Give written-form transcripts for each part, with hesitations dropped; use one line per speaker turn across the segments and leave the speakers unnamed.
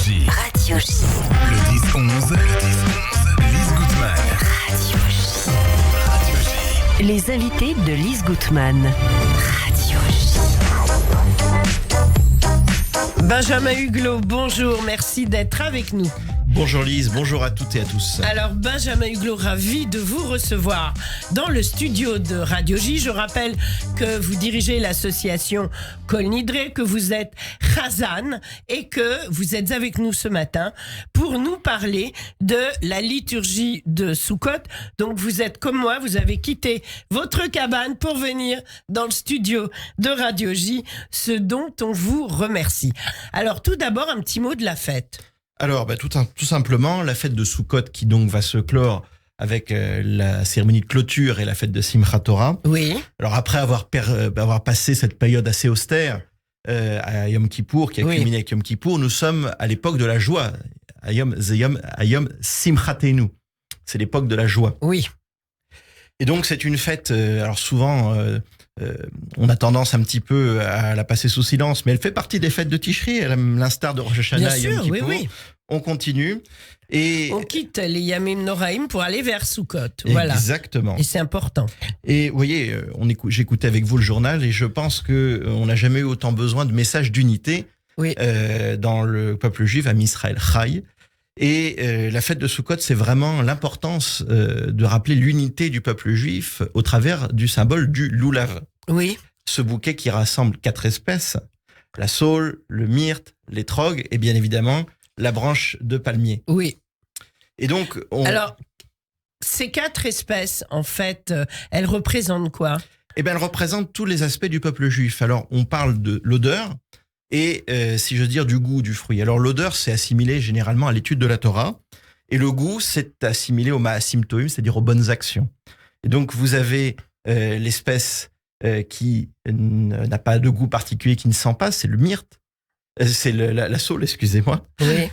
J.
Radio J.
Le 10-11. Lise Goutman.
Radio J.
Radio J.
Les invités de Lise Goutman. Radio J.
Benjamin Huglot, bonjour, merci d'être avec nous.
Bonjour Lise, bonjour à toutes et à tous.
Alors Benjamin Huglot, ravi de vous recevoir dans le studio de Radio J. Je rappelle que vous dirigez l'association Kol Nidre, que vous êtes Chazan et que vous êtes avec nous ce matin pour nous parler de la liturgie de Sukkot. Donc vous êtes comme moi, vous avez quitté votre cabane pour venir dans le studio de Radio J, ce dont on vous remercie. Alors tout d'abord un petit mot de la fête.
Alors, tout simplement, la fête de Sukkot qui donc va se clore avec la cérémonie de clôture et la fête de Simchat Torah.
Oui.
Alors après avoir passé cette période assez austère à Yom Kippour, qui a culminé avec Yom Kippour, nous sommes à l'époque de la joie, à Yom Simchatenu. C'est l'époque de la joie.
Oui.
Et donc c'est une fête, alors souvent on a tendance un petit peu à la passer sous silence, mais elle fait partie des fêtes de Tishri, à l'instar de Rosh Hashanah et Yom Kippour.
Oui.
On continue. Et
on quitte les Yamim Noraim pour aller vers Sukkot. Voilà.
Exactement.
Et c'est important.
Et vous voyez, j'écoutais avec vous le journal et je pense qu'on n'a jamais eu autant besoin de messages d'unité dans le peuple juif, à Israël Chai. Et la fête de Sukkot, c'est vraiment l'importance de rappeler l'unité du peuple juif au travers du symbole du loulav.
Oui. Ce
bouquet qui rassemble 4 espèces, la saule, le myrte, l'étrog et bien évidemment la branche de palmier.
Oui.
Et donc,
alors, ces 4 espèces, en fait, elles représentent quoi ?
Eh bien, elles représentent tous les aspects du peuple juif. Alors, on parle de l'odeur et, si je veux dire, du goût du fruit. Alors, l'odeur, c'est assimilé généralement à l'étude de la Torah. Et le goût, c'est assimilé au ma'asim toim, c'est-à-dire aux bonnes actions. Et donc, vous avez l'espèce qui n'a pas de goût particulier, qui ne sent pas, c'est le myrte. C'est la saule, excusez-moi.
Oui.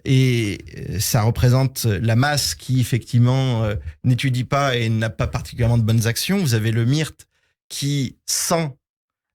Et ça représente la masse qui, effectivement, n'étudie pas et n'a pas particulièrement de bonnes actions. Vous avez le myrte qui sent,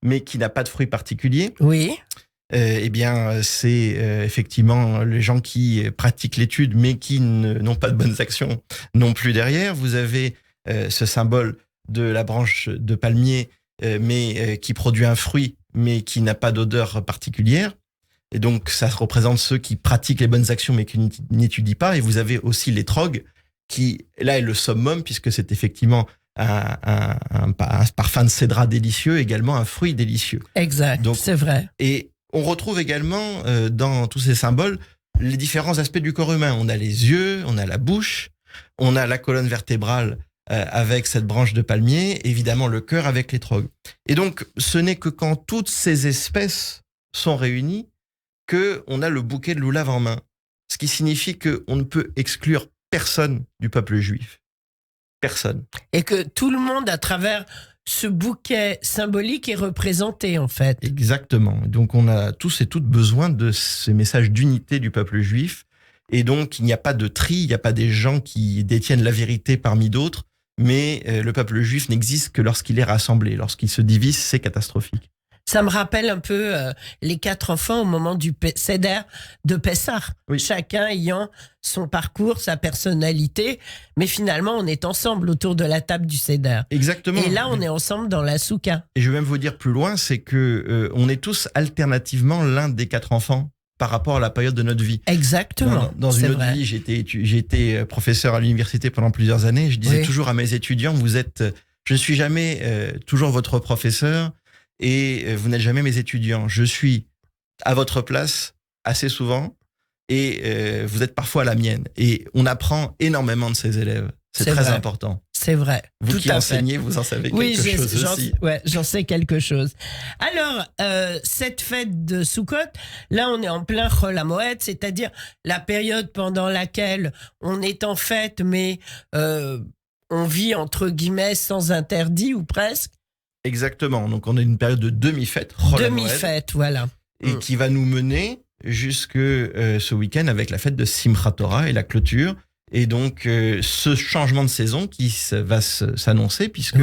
mais qui n'a pas de fruits particuliers.
Oui.
Eh bien, c'est effectivement les gens qui pratiquent l'étude, mais qui n'ont pas de bonnes actions non plus derrière. Vous avez ce symbole de la branche de palmier, mais qui produit un fruit, mais qui n'a pas d'odeur particulière. Et donc, ça représente ceux qui pratiquent les bonnes actions, mais qui n'étudient pas. Et vous avez aussi l'étrog, qui, là, est le summum, puisque c'est effectivement un parfum de cédra délicieux, également un fruit délicieux.
Exact, donc, c'est vrai.
Et on retrouve également, dans tous ces symboles, les différents aspects du corps humain. On a les yeux, on a la bouche, on a la colonne vertébrale, avec cette branche de palmier, évidemment le cœur avec l'étrog. Et donc, ce n'est que quand toutes ces espèces sont réunies qu'on a le bouquet de loulav en main. Ce qui signifie qu'on ne peut exclure personne du peuple juif. Personne.
Et que tout le monde, à travers ce bouquet symbolique, est représenté, en fait.
Exactement. Donc, on a tous et toutes besoin de ces messages d'unité du peuple juif. Et donc, il n'y a pas de tri, il n'y a pas des gens qui détiennent la vérité parmi d'autres. Mais le peuple juif n'existe que lorsqu'il est rassemblé. Lorsqu'il se divise, c'est catastrophique.
Ça me rappelle un peu les 4 enfants au moment du Seder de Pessah.
Oui.
Chacun ayant son parcours, sa personnalité. Mais finalement, on est ensemble autour de la table du Seder.
Exactement.
Et là, on est ensemble dans la soukha.
Et je vais même vous dire plus loin, c'est que on est tous alternativement l'un des 4 enfants par rapport à la période de notre vie.
Exactement.
Dans une autre vie, j'ai été professeur à l'université pendant plusieurs années. Je disais toujours à mes étudiants, je ne suis jamais toujours votre professeur et vous n'êtes jamais mes étudiants. Je suis à votre place assez souvent et vous êtes parfois à la mienne. Et on apprend énormément de ses élèves. C'est très important.
C'est vrai.
Vous qui enseignez, vous en savez quelque chose aussi.
J'en sais quelque chose. Alors, cette fête de Sukkot, là, on est en plein Chol HaMoed, c'est-à-dire la période pendant laquelle on est en fête, mais on vit, entre guillemets, sans interdit ou presque.
Exactement. Donc, on a une période de demi-fête.
Demi-fête, voilà.
Et qui va nous mener jusque ce week-end avec la fête de Simchat Torah et la clôture. Et donc, ce changement de saison qui va s'annoncer, puisque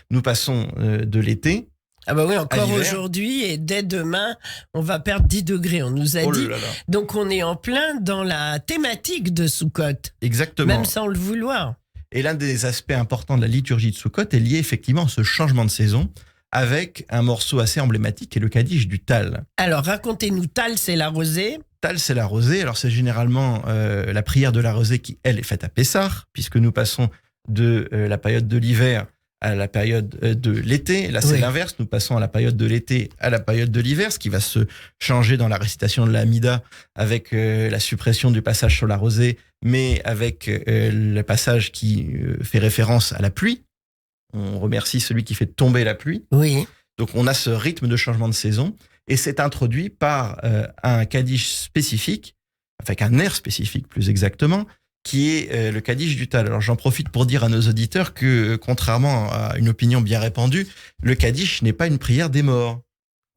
nous passons de l'été
Ah bah oui,
À
encore
l'hiver.
aujourd'hui et dès demain, on va perdre 10 degrés, on nous a
Oh
dit.
là là.
Donc on est en plein dans la thématique de Soukhot,
Exactement.
même sans le vouloir.
Et l'un des aspects importants de la liturgie de Soukhot est lié effectivement à ce changement de saison avec un morceau assez emblématique qui est le Kaddish du Tal.
Alors racontez-nous, Tal, c'est la rosée.
Tal, c'est la rosée. Alors, c'est généralement la prière de la rosée qui, elle, est faite à Pessah, puisque nous passons de la période de l'hiver à la période de l'été. Là, c'est
Oui.
l'inverse. Nous passons à la période de l'été à la période de l'hiver, ce qui va se changer dans la récitation de la Hamida avec la suppression du passage sur la rosée, mais avec le passage qui fait référence à la pluie. On remercie celui qui fait tomber la pluie.
Oui.
Donc, on a ce rythme de changement de saison et c'est introduit par un Kaddish spécifique, avec un air spécifique plus exactement, qui est le Kaddish du Tal. Alors, j'en profite pour dire à nos auditeurs que, contrairement à une opinion bien répandue, le Kaddish n'est pas une prière des morts.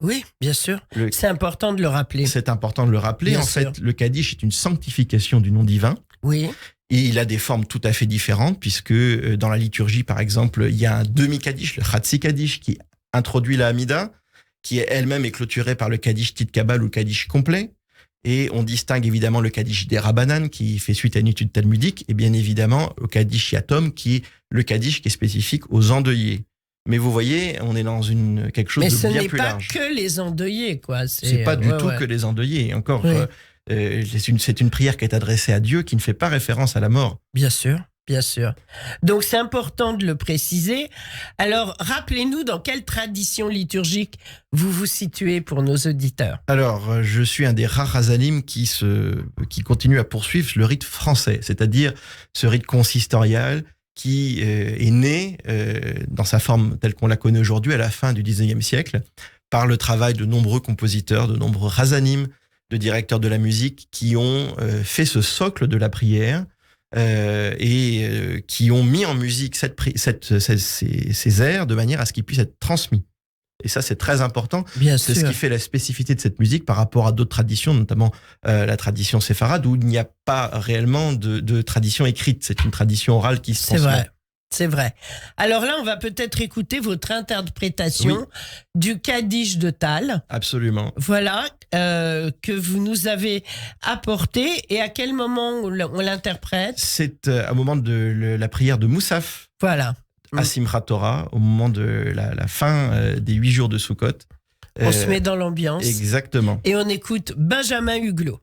Oui, bien sûr.
Le-
C'est important de le rappeler.
C'est important de le rappeler.
Bien
En
sûr.
fait, le Kaddish est une sanctification du nom divin.
Oui,
Et il a des formes tout à fait différentes, puisque dans la liturgie, par exemple, il y a un demi-Kaddish, le Chatsi Kaddish, qui introduit la Hamida, qui elle-même est clôturée par le Kaddish Tit Kabbal ou le Kaddish complet. Et on distingue évidemment le Kaddish des Rabbanan, qui fait suite à une étude talmudique, et bien évidemment au Kaddish Yatom, qui est le Kaddish qui est spécifique aux endeuillés. Mais vous voyez, on est dans quelque chose
mais
de
ce
bien
n'est
plus
pas
large.
que les endeuillés, quoi.
C'est pas du
ouais,
tout
ouais.
que les endeuillés. Et encore,
Oui.
c'est une prière qui est adressée à Dieu, qui ne fait pas référence à la mort.
Bien sûr, bien sûr. Donc c'est important de le préciser. Alors rappelez-nous dans quelle tradition liturgique vous vous situez pour nos auditeurs.
Alors, je suis un des rares Hazanim qui continue à poursuivre le rite français, c'est-à-dire ce rite consistorial qui est né dans sa forme telle qu'on la connaît aujourd'hui à la fin du 19e siècle par le travail de nombreux compositeurs, de nombreux Hazanim, de directeurs de la musique qui ont fait ce socle de la prière et qui ont mis en musique ces airs de manière à ce qu'ils puissent être transmis. Et ça, c'est très important.
Bien
C'est
sûr.
ce qui fait la spécificité de cette musique par rapport à d'autres traditions, notamment la tradition séfarade, où il n'y a pas réellement de tradition écrite. C'est une tradition orale qui se
C'est
transmet.
vrai. C'est vrai. Alors là, on va peut-être écouter votre interprétation du Kaddish de Tal.
Absolument.
Voilà, que vous nous avez apporté. Et à quel moment on l'interprète?
C'est au moment de la prière de Moussaf
Voilà.
à Simchat Torah, au moment de la fin des 8 jours de Sukkot.
On se met dans l'ambiance.
Exactement.
Et on écoute Benjamin Huglot.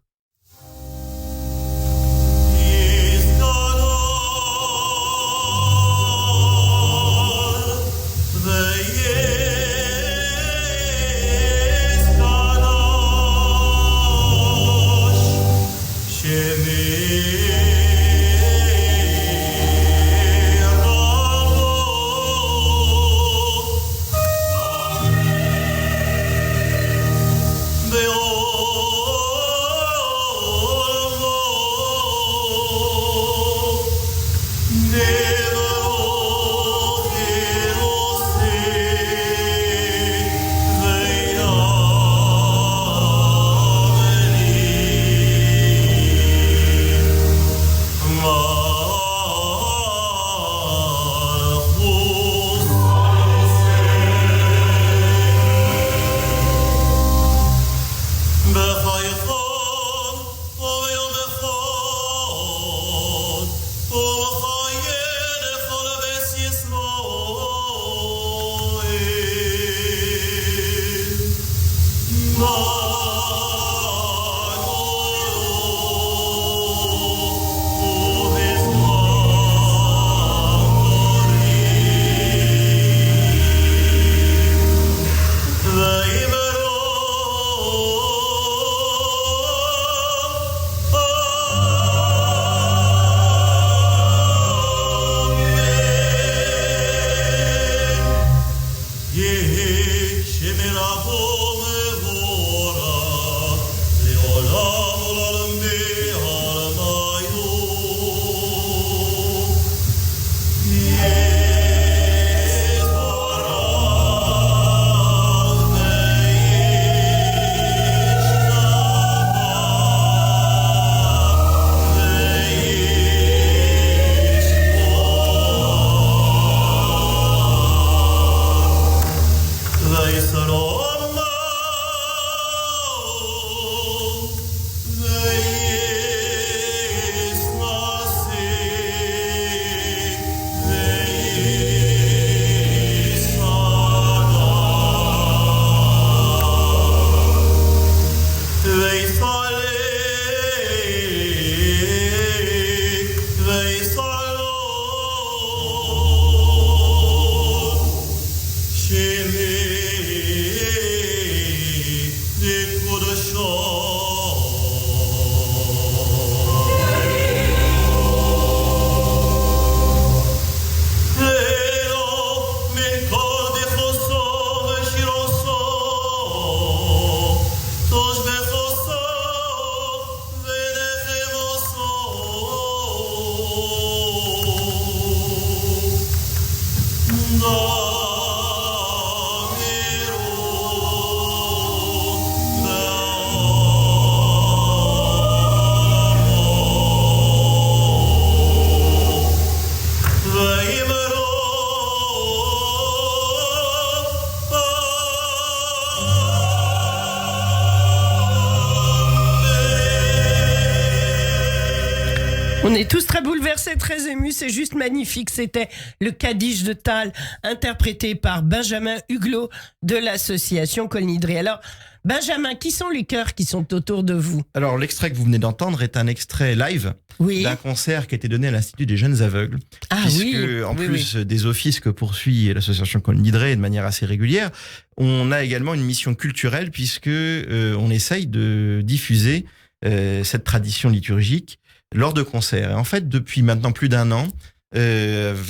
On est tous très bouleversés, très émus, c'est juste magnifique. C'était le Kaddish de Tal, interprété par Benjamin Huglot de l'association Kol Nidre. Alors, Benjamin, qui sont les chœurs qui sont autour de vous?
Alors, l'extrait que vous venez d'entendre est un extrait live
Oui.
d'un concert qui a été donné à l'Institut des Jeunes Aveugles.
Ah
puisque,
oui.
en
Oui,
plus des offices que poursuit l'association Kol Nidre de manière assez régulière, on a également une mission culturelle puisque on essaye de diffuser cette tradition liturgique lors de concerts. Et en fait, depuis maintenant plus d'1 an,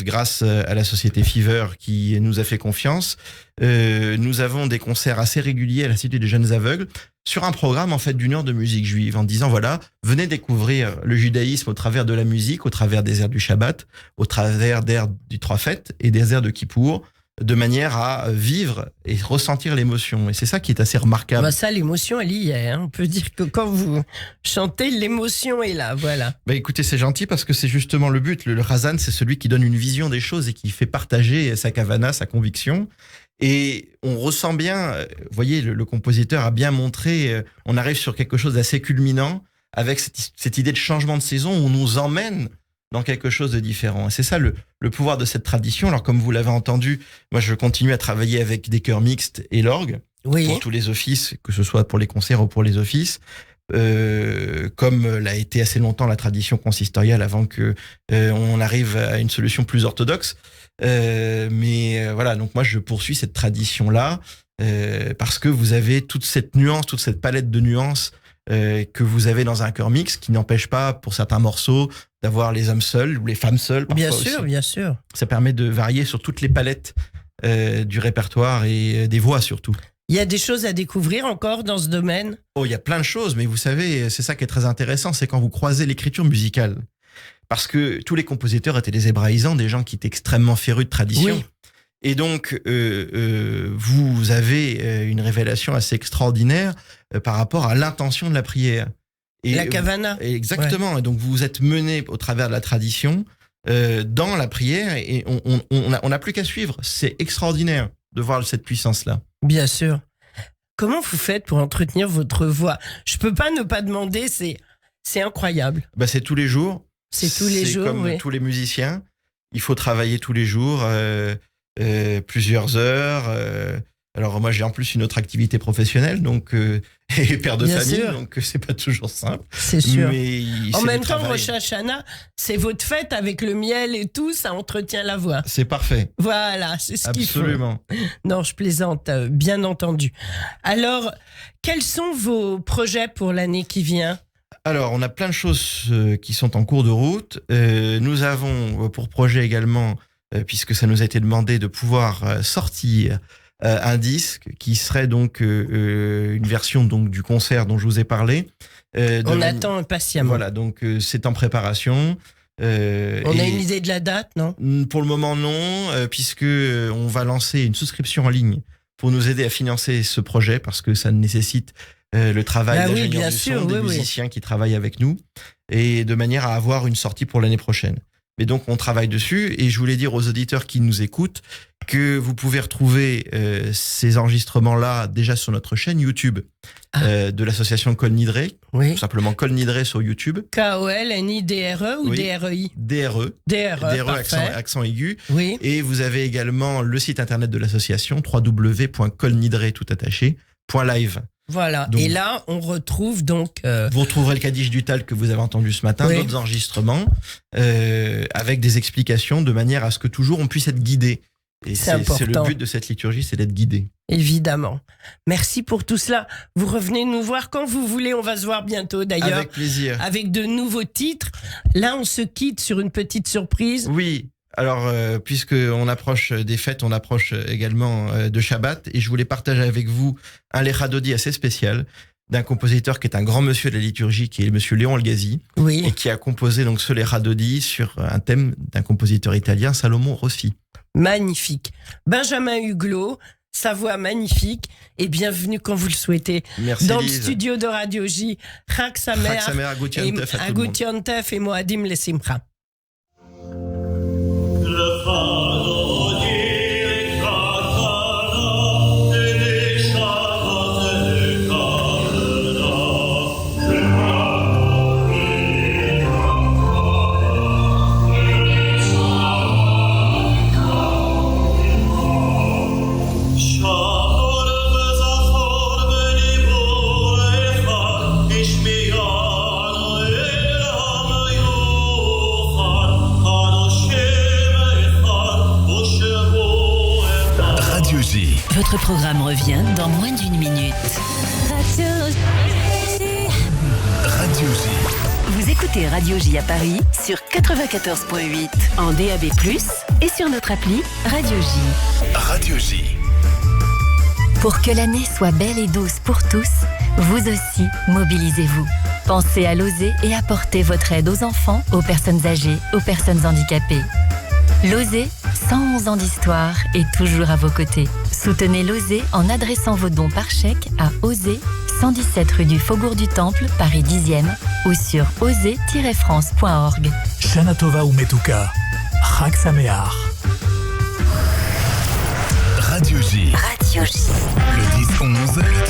grâce à la société Fever qui nous a fait confiance, nous avons des concerts assez réguliers à l'Institut des Jeunes Aveugles sur un programme en fait d'1 heure de musique juive en disant voilà, venez découvrir le judaïsme au travers de la musique, au travers des airs du Shabbat, au travers des airs du Trois Fêtes et des airs de Kippour, de manière à vivre et ressentir l'émotion. Et c'est ça qui est assez remarquable.
Bah ça, l'émotion, elle y est. Hein. On peut dire que quand vous chantez, l'émotion est là, voilà.
Bah écoutez, c'est gentil parce que c'est justement le but. Le Razan, c'est celui qui donne une vision des choses et qui fait partager sa kavana, sa conviction. Et on ressent bien, vous voyez, le compositeur a bien montré, on arrive sur quelque chose d'assez culminant avec cette idée de changement de saison où on nous emmène dans quelque chose de différent. Et c'est ça le pouvoir de cette tradition. Alors comme vous l'avez entendu, moi je continue à travailler avec des chœurs mixtes et l'orgue
Oui.
pour tous les offices, que ce soit pour les concerts ou pour les offices. Comme l'a été assez longtemps la tradition consistoriale avant que on arrive à une solution plus orthodoxe. Mais voilà, donc moi je poursuis cette tradition-là parce que vous avez toute cette nuance, toute cette palette de nuances que vous avez dans un chœur mix, qui n'empêche pas pour certains morceaux d'avoir les hommes seuls ou les femmes seules.
Bien
sûr,
sûr, bien sûr.
Ça permet de varier sur toutes les palettes du répertoire et des voix surtout.
Il y a des choses à découvrir encore dans ce domaine.
Oh, il y a plein de choses, mais vous savez, c'est ça qui est très intéressant, c'est quand vous croisez l'écriture musicale. Parce que tous les compositeurs étaient des hébraïsants, des gens qui étaient extrêmement férus de tradition.
Oui.
Et donc, vous avez une révélation assez extraordinaire par rapport à l'intention de la prière. Et
La kavana.
Exactement. Ouais. Et donc, vous vous êtes mené au travers de la tradition dans la prière et on n'a plus qu'à suivre. C'est extraordinaire de voir cette puissance-là.
Bien sûr. Comment vous faites pour entretenir votre voix? Je peux pas ne pas demander, c'est incroyable.
Bah, c'est tous les jours.
C'est tous les jours,
comme
oui.
tous les musiciens. Il faut travailler tous les jours, plusieurs heures. Alors moi j'ai en plus une autre activité professionnelle, donc et père de
Bien
famille,
sûr.
donc c'est pas toujours simple.
C'est sûr.
Mais
En
c'est
même
du
temps,
travail.
Rosh Hashanah, c'est votre fête avec le miel et tout, ça entretient la voix.
C'est parfait.
Voilà, c'est ce qu'il faut.
Absolument.
Non, je plaisante, bien entendu. Alors, quels sont vos projets pour l'année qui vient?
Alors on a plein de choses qui sont en cours de route. Nous avons pour projet également, puisque ça nous a été demandé, de pouvoir sortir un disque qui serait donc une version donc du concert dont je vous ai parlé.
On attend impatiemment.
Voilà, donc c'est en préparation.
On a une idée de la date, non?
Pour le moment, non, puisque on va lancer une souscription en ligne pour nous aider à financer ce projet, parce que ça nécessite le travail
Ah oui,
d'ingénieurs
bien
du
sûr,
son, des
oui, oui.
musiciens qui travaillent avec nous, et de manière à avoir une sortie pour l'année prochaine. Mais donc, on travaille dessus, et je voulais dire aux auditeurs qui nous écoutent que vous pouvez retrouver ces enregistrements-là déjà sur notre chaîne YouTube de l'association Kol Nidre,
Oui.
tout simplement Kol Nidre sur YouTube.
K-O-L-N-I-D-R-E ou
Oui.
D-R-E-I?
DRE,
D-R-E,
accent,
parfait.
accent aigu.
Oui.
Et vous avez également le site internet de l'association, www.kolnidre.live.
Voilà.
Donc-
Et là, on retrouve donc...
Vous retrouverez le Kaddish du Tal que vous avez entendu ce matin,
Oui.
d'autres enregistrements, avec des explications de manière à ce que toujours on puisse être guidé. Et
C'est
c'est
important.
le but de cette liturgie, c'est d'être guidé.
Évidemment. Merci pour tout cela. Vous revenez nous voir quand vous voulez. On va se voir bientôt d'ailleurs.
Avec plaisir.
Avec de nouveaux titres. Là, on se quitte sur une petite surprise.
Oui. Alors, puisque on approche des fêtes, on approche également de Shabbat, et je voulais partager avec vous un Lecha Dodi assez spécial d'un compositeur qui est un grand monsieur de la liturgie, qui est le monsieur Léon Algazi, et
Oui.
qui a composé donc ce Lecha Dodi sur un thème d'un compositeur italien, Salomon Rossi.
Magnifique. Benjamin Huglot, sa voix magnifique. Et bienvenue quand vous le souhaitez.
Merci
Dans le
Lise.
studio de Radio J. Chag Samer.
Chag Samer, Agut Yantef à tout le monde.
Agut Yantef et Moadim Lesimcha.
Thank you.
Votre programme revient dans moins d'une minute.
Radio J.
Vous écoutez Radio J à Paris sur 94.8 en DAB+, et sur notre appli Radio J.
Radio J.
Pour que l'année soit belle et douce pour tous, vous aussi, mobilisez-vous. Pensez à l'OSER et apportez votre aide aux enfants, aux personnes âgées, aux personnes handicapées. L'OSER, 111 ans d'histoire, est toujours à vos côtés. Soutenez l'OSER en adressant vos dons par chèque à OSER, 117 rue du Faubourg du Temple, Paris 10e, ou sur oser-france.org.
Shana Tova Umetuka, Chag Sameach.
Radio J.
Radio J.
Le 10-11.